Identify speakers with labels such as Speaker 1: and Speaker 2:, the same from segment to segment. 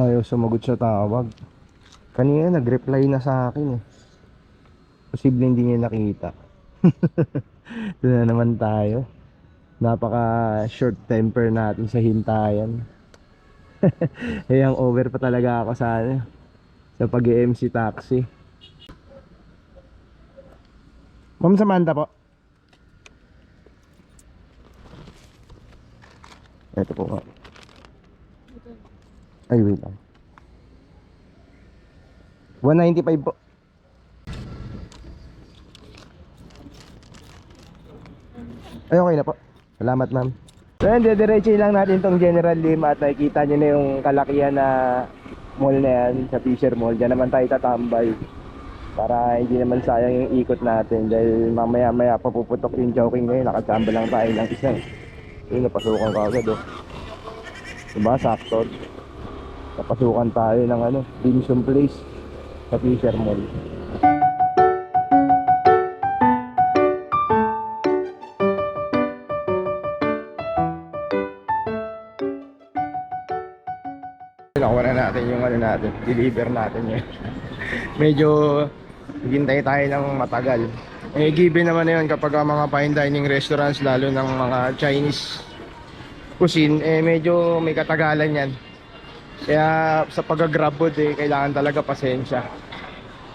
Speaker 1: Ayaw sumagot sa tawag. Kanina nag-reply na sa akin eh. Posible hindi niya nakita. Ito na naman tayo. Napaka short temper natin sa hintayan. Eh ang over pa talaga ako sa sa pag-MC taxi. Ma'am Samantha po. Ito po nga. Ay wait lang. 195 po. Ay okay na po. Salamat ma'am. So yun, dediretso lang natin tong General Lima at nakikita nyo na yung kalakihan na mall na yan sa Fisher Mall. Diyan naman tayo tatambay para hindi naman sayang yung ikot natin dahil mamaya maya papuputok yung joking ngayon. Nakachamba lang tayo ng isa eh. Yun, napasukan ka agad oh. Diba sakto? Napasukan tayo ng dim sum place sa Fisher Mall. Nakuha na natin yung natin, deliver natin yun. Medyo hintay tayo ng matagal. Eh given naman na yun kapag mga fine dining restaurants, lalo ng mga Chinese cuisine, eh medyo may katagalan yan. Kaya sa pag-grab food eh, kailangan talaga pasensya.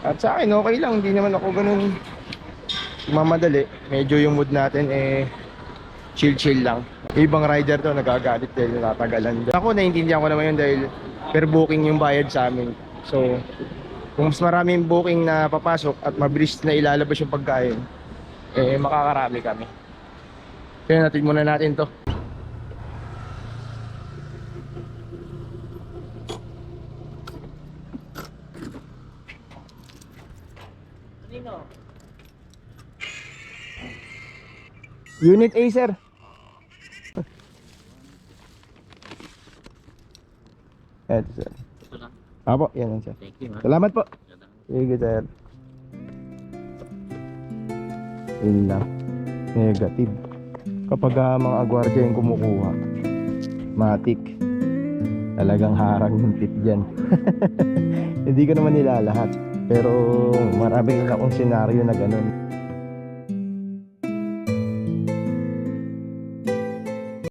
Speaker 1: At sa akin okay lang, hindi naman ako ganun mamadali. Medyo yung mood natin eh chill lang. Ibang rider to nagagalit dahil natagalan. Ako naiintindihan ko naman yun dahil per booking yung bayad sa amin. So kung mas maraming booking na papasok at mabilis na ilalabas yung pagkain, eh makakarami kami. Kaya natin muna natin to. Unit A sir. Eto sir.
Speaker 2: Ito lang.
Speaker 1: Apo, yan sir.
Speaker 2: Thank you, ha.
Speaker 1: Salamat po. Sige sir. Yun lang. Negative. Kapag mga agwardya yung kumukuha, matik. Talagang harang yung tip dyan. Hindi ko naman nila lahat. Pero marami rin akong senaryo na ganun.